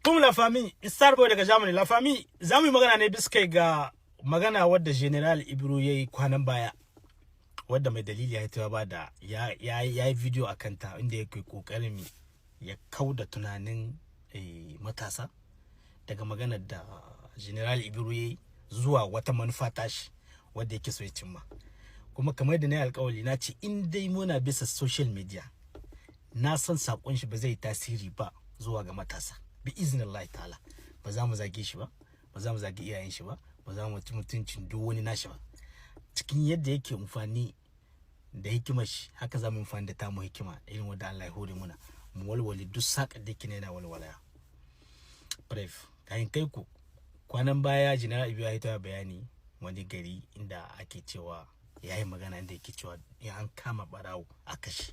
Kuma la famille, Starboy daga Germany, la famille, za mu yi magana ne bisa ga magana wadda General Ibro ya yi kwanan baya. Wadda mai dalili ya ta ba da ya yi video a kanta inda yake kokarin ya kauda tunanin matasa daga maganar da General Ibro ya yi zuwa wata manufa tashi wadda yake so ya cimma. Kuma kamar da na yi alkawali na ce in dai muna bisa social media na san sakon shi ba zai tasiri ba zuwa ga matasa. Bi iznillahi ta'ala ba za mu zage shi ba, ba za mu zage iyayen shi ba, ba za mu ci mutuncin duk wani nashi ba. Cikin yadda yake amfani da hikimar shi haka za mu amfani da tamu hikima irin wanda Allah ya hore muna mu walwale duk sakar da yake yana walwala. Brave kayan kai ku kwanan baya General Ibro ya ta bayani wani gari inda ake cewa yayi magana inda yake cewa in an kama barawo a kashi,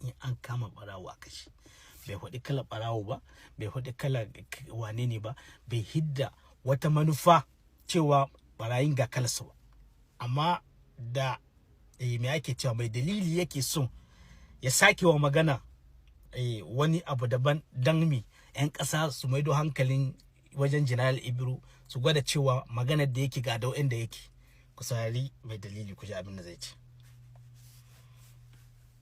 in an kama barawo a kashi. Bai faɗi kala barawo ba, bai faɗi kala wane ne ba, bai hidda wata manufa cewa barayin ga kalarsa ba. Amma da me ake cewa mai dalili yake so ya sake wa magana wani abu daban dan mi yan ƙasa su maido hankalin wajen General Ibro su gwada cewa maganar da yake ga da wanda yake. Ku saurari mai dalili ku ji abin da zai ce.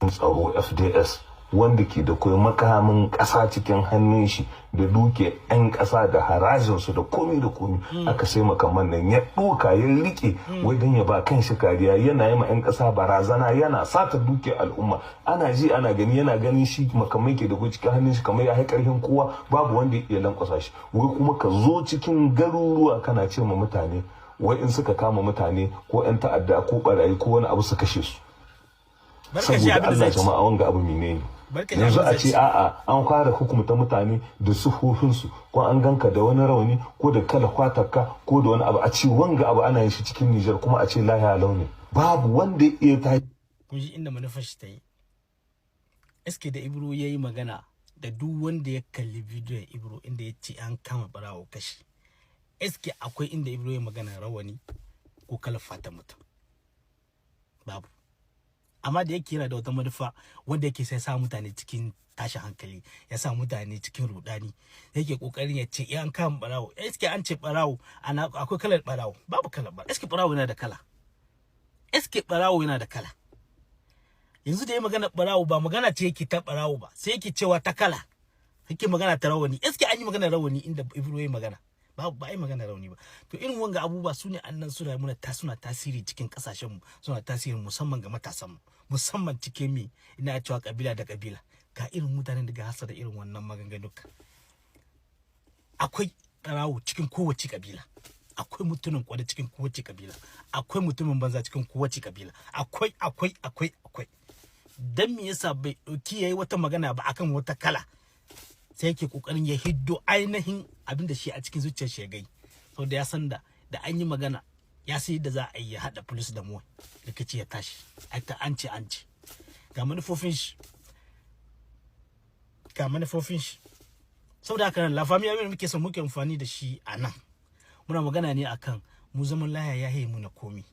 Tsaro FDS wanda ke da koyi makamin ƙasa cikin hannun shi da duke 'yan ƙasa da harajinsu da komi da komi aka sai makaman nan ya ɗoka ya rike wai don ya ba kan shi kariya yana yi ma 'yan ƙasa barazana yana sata duke al'umma ana ji ana gani yana ganin shi makamai ke da koyi cikin hannun shi kamar ya hai ƙarfin kowa babu wanda ya lankwasa shi wai kuma ka zo cikin garuruwa kana ce ma mutane wai in suka kama mutane ko 'yan ta'adda ko barayi ko wani abu su kashe su saboda Allah jama'a wanga abu menene yanzu a ce a'a an fara hukumta mutane da sufufinsu ko an ganka da wani rauni ko da kala kwatarka ko da wani abu a ce wanga abu ana yin shi cikin Nijar kuma a ce lahiya launi babu wanda ya ta kun ji inda manufar shi ta yi. Eske da Ibro ya yi magana da duk wanda ya kalli bidiyon Ibro inda ya ce an kama barawo kashi. Eske akwai inda Ibro ya magana rawani ko kala fata mutum? Babu. Amma da yake yana da wata manufa wanda yake sai sa mutane cikin tashin hankali, ya sa mutane cikin rudani, yake kokarin ya ce an kama barawo. Eske an ce barawo ana akwai kalar barawo? Babu kalar barawo. Eske barawo yana da kala? Eske barawo yana da kala? Yanzu da yayi magana barawo ba magana ce yake ta barawo ba, sai yake cewa ta kala. Yake magana ta rawani. Eske an yi magana rawani inda Ibro yayi magana? Babu, ba ai magana rauni ba. To irin wanga abubuwa su ne annan suna muna suna tasiri cikin kasashen mu, suna tasiri musamman ga matasan mu, musamman cikin mi ina cewa kabila da kabila. Ga irin mutanen da ga hasa da irin wannan maganganuka. Akwai barawo cikin kowace kabila, akwai mutumin kwada cikin kowace kabila, akwai mutumin banza cikin kowace kabila, akwai. Dan me yasa bai dauki yayi wata magana ba akan wata kala? Sai yake kokarin ya hiddo ainihin abin da shi a cikin zuciyar shi ya gai. Saboda ya san da an yi magana ya sai da za a yi ya hada police da mu rikici ya tashi. Ai ta an ce ga manufofin shi. Saboda haka la famille abin muke son muke amfani da shi a nan. Muna magana ne akan mu zaman laya ya haye mu na komi.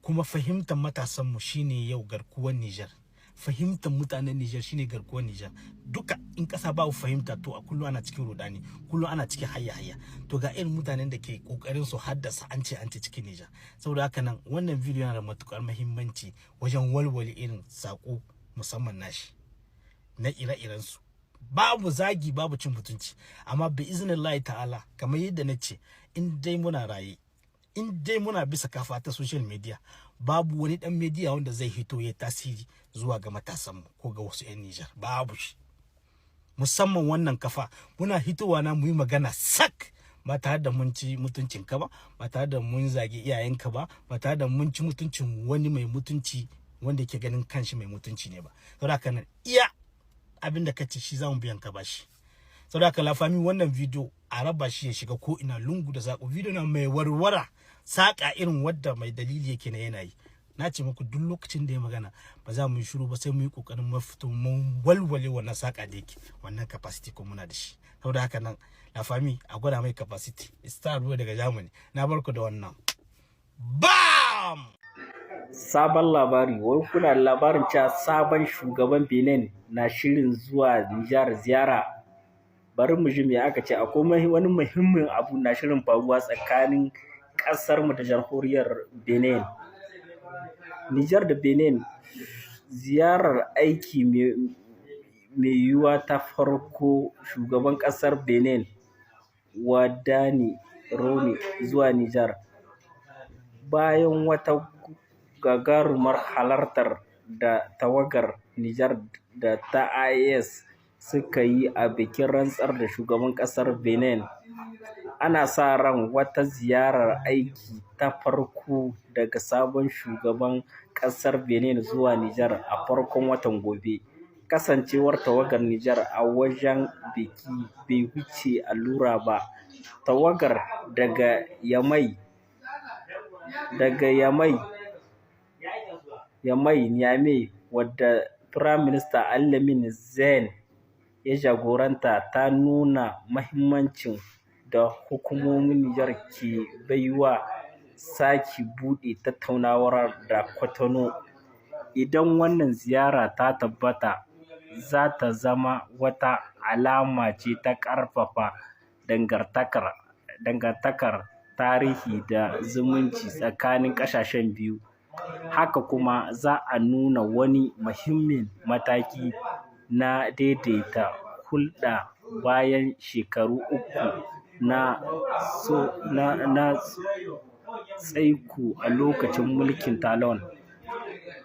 Kuma fahimtar matasan mu shine yau garkuwar Niger. Fahimtar mutanen Niger shine garkuwar Niger. Duka in kasa ba fahimta to a kullum ana cikin rudani, kullum ana cikin hayya. To ga irin mutanen da ke kokarin su haddasa an ce cikin Niger. Saboda haka nan wannan video yana da matukar muhimmanci wajen walwale irin sako musamman nashi na ire-iren su. Babu zagi babu cin mutunci, amma bi iznillahi ta'ala kamar yadda nace in dai muna raye, in dai muna bisa kafa ta social media, babu wani dan media wanda zai hito ya tasiri zuwa ga matasan mu ko ga wasu 'yan Niger. Babu shi. Musamman wannan kafa muna hitowa na mu yi magana sak ba tare da mun ci mutuncin ka ba tare da mun zage iyayenka ba tare da mun ci mutuncin wani mai mutunci wanda yake ganin kanshi mai mutunci ne ba. Saboda haka nan iya abinda kace shi zamu biyan ka bashi. Saboda haka la famille wannan video a raba shi ya shiga ko ina lungu da sako. Video na mai warwara saka irin wadda mai dalili yake na yanayi. Na ce muku duk lokacin da ya magana ba za mu yi shiru ba sai mu yi kokarin mu fito mu walwale wannan saka da yake, wannan capacity ko muna da shi. Saboda haka nan la famille a gwada mai capacity. Starboy daga Germany na barku da wannan. Bam! Sabon labari, wai kuna da labarin cewa sabon shugaban Benin na shirin zuwa Nijar ziyara. bari mu ji me aka ce akwai wani muhimmin abu na shirin faruwa tsakanin ƙasarmu da jamhuriyar Benin. Nijar da Benin ziyarar aiki mai yiwuwa ta farko shugaban ƙasar Benin Wadani Rome zuwa Nijar bayan wata gagarumar halartar da tawagar Nijar da ta IAS suka yi a bikin rantsar da shugaban ƙasar Benin. Ana sa ran wata ziyarar aiki ta farko daga sabon shugaban ƙasar Benin zuwa Nijar a farkon watan gobe. Kasancewar tawagar Nijar a wajen biki bai wuce allura ba. Tawagar daga Yamai Niamey wadda Firaminista Al-Lamin Zen ya jagoranta ta nuna mahimmancin da hukumomin Nijar ke baiwa sake buɗe tattaunawar da Cotonou. Idan wannan ziyara ta tabbata, za ta zama wata alama ce ta ƙarfafa dangantakar tarihi da zumunci tsakanin ƙasashen biyu. Haka kuma za a nuna wani muhimmin mataki na daidaita hulɗa bayan shekaru uku na tsaiko a lokacin mulkin Talon.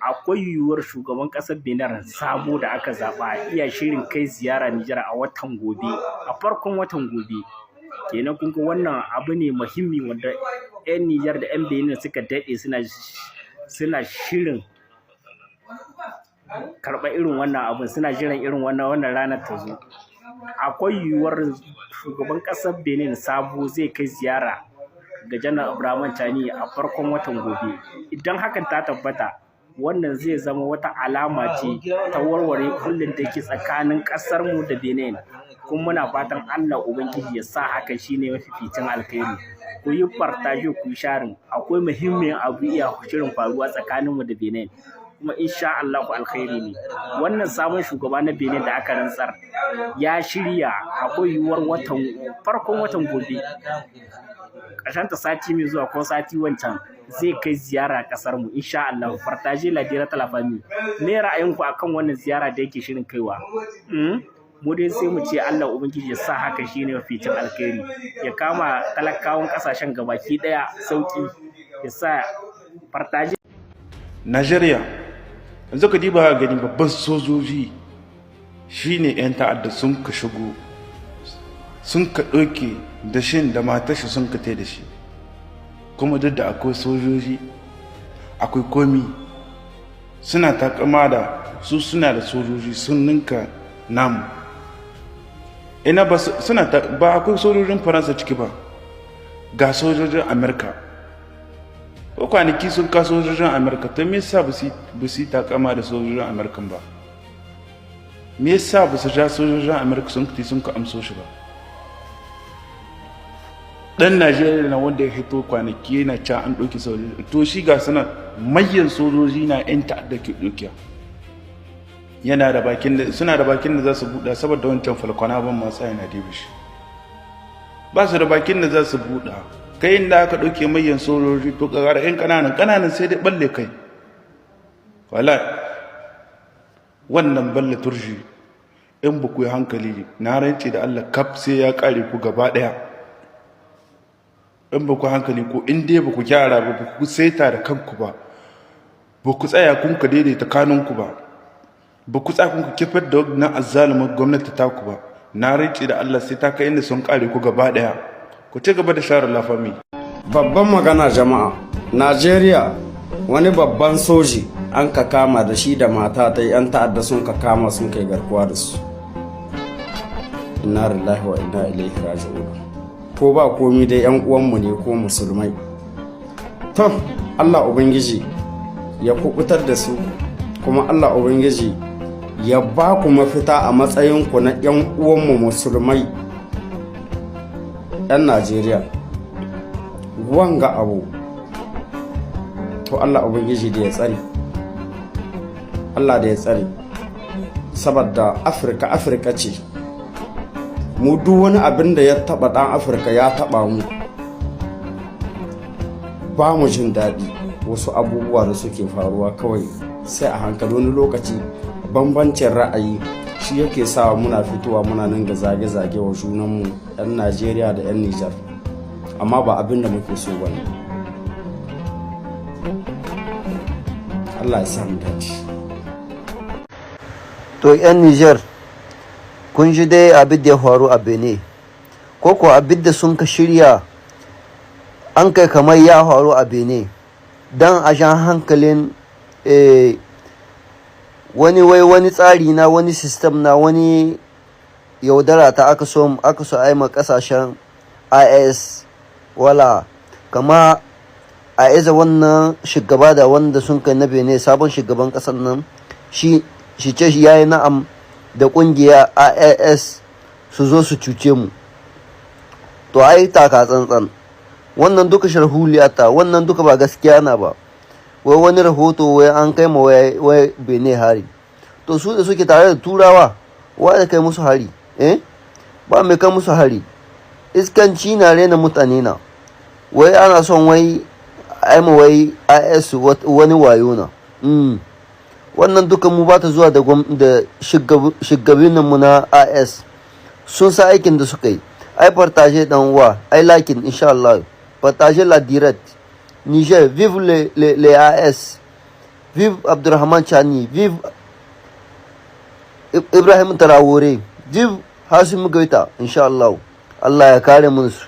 Akwai yiwuwar shugaban ƙasar Benin sabo da aka zaɓa iya shirin kai ziyara Nijar a farkon watan gobe. Kenan kun ga wannan abu ne muhimmi wanda 'yan Nijar da 'yan Benin suka daɗe suna shirin karɓar irin wannan abun, suna jiran irin wannan ranar ta zo. Akwai yiwuwar shugaban ƙasar Benin sabo zai kai ziyara ga Janar Abdurrahman Tani a farkon watan gobe. Idan hakan ta tabbata, wannan zai zama wata alama ce ta warware kullum da ke tsakanin ƙasarmu da Benin. Kuma muna fatan Allah Ubangiji ya sa hakan shine mafificin alkhairi. Ku yi partage, ku yi sharing. Akwai muhimmin abu iya shirin faruwa tsakaninmu da Benin. Kuma insha Allah alkhairi ne. Wannan sabon shugaba na Benin da aka rantsar ya shirya akwai yiwuwar farkon watan gobe. Ƙarshenta sati mai zuwa ko sati wancan zai kai ziyara ƙasar mu insha Allah. Partage la direct la famille. Me ra'ayinku akan wannan ziyara da yake shirin kaiwa? Mu dai sai mu ce Allah Ubangiji ya sa haka shine maficin alkhairi, ya kama talakawan ƙasashen gabaki ɗaya sauki, ya sa partage. Najeriya yanzu ka diba gani babban sojoji shine 'yan ta'adda sun ka shigo sun ka ɗauke da shin da matashi sun ka tai da shi, kuma duk da akwai sojoji akwai komi suna takama da su suna da sojoji sun ninka namu. Ina ba akwai sojojin Faransa ciki ba, ga sojojin Amerika ko kwanaki sun ka sojojin Amerika, to me yasa ba su takama da sojojin Amerikan ba? Me yasa ba su ja sojojin Amerika sun ka amso shi ba? Dan Najeriya na wanda ya hito kwanaki yana ca an ɗauki sojoji, to shi ga sana manyan sojoji na 'yan ta'adda ke ɗaukiya. Suna da bakin da za su buɗa, saboda wancan falkwana ban masu yana dibi shi. Ba su da bakin da za su buɗa. Kai inda aka ɗauke manyan sojoji to ƙaƙara 'yan ƙananan sai dai balle kai. Wala wannan balle turji in ba ku yi hankali na rance da Allah kaf sai ya ƙare ku gaba ɗaya. In ba ku hankali ko in dai ba ku gyara ba ku saita da kanku ba ku tsaya kun ka daidaita kanunku ba ku tsaya kun ka kifar da wannan azzalumar gwamnati taku ba, na rance da Allah sai ta kai inda sun ƙare ku gaba ɗaya. Ku ci gaba da share lafami. Babban magana jama'a, Najeriya wani babban soji an ka kama da shi da mata ta 'yan ta'adda sun ka kama sun kai garkuwa da su. Inna lillahi wa inna ilaihi raji'un. Ko ba komi dai 'yan uwanmu ne ko musulmai. To Allah Ubangiji ya kubutar da su, kuma Allah Ubangiji ya ba ku mafita a matsayinku na 'yan uwanmu musulmai 'yan Najeriya. Wanga abu to Allah Ubangiji da ya tsare, Allah da ya tsare, saboda Afirka ce, mu duk wani abin da ya taba dan Afirka ya taba mu, ba mu jin daɗi. Wasu abubuwa da suke faruwa kawai sai a hankali, wani lokaci bambancin ra'ayi shi yake sa muna fitowa muna nan ga zage-zage wa junanmu 'yan Najeriya da 'yan Nijar, amma ba abin da muke so ba ne. Allah ya samu dace. To 'yan Nijar, kun ji dai abin da ya faru a Benin, ko abin da sun ka shirya an kai kamar ya faru a Benin don a jan hankalin wani tsari na wani system na wani yaudara ta aka so aima kasashen IS wala kama a iza wannan shugaba da wanda sun kai na Benin, sabon shugaban kasar nan shi ce ya yi na'am da kungiya IS su zo su cuce mu. To ai taka tsantsan, wannan duka sharhuliyata, wannan duka ba gaskiya na ba. Wai wani rahoto wai an kai ma wai Benin hari, to su da suke tare da turawa wa da kai musu hari ba mai kai musu hari. Iskanci na rena mutane na, wai ana son wai aima wai IS wani wayo na. Wannan duka mu ba ta zuwa da shugabanninmu na IS sun sa aikin da suka yi. Ai partage dan uwa, ai lakin insha Allah, partage la direct. Niger, vive les AS, vive Abdurrahman Chani, vive Ibrahim Traoré, vive Hassim Goïta, insha Allah. Allah ya kare mu su.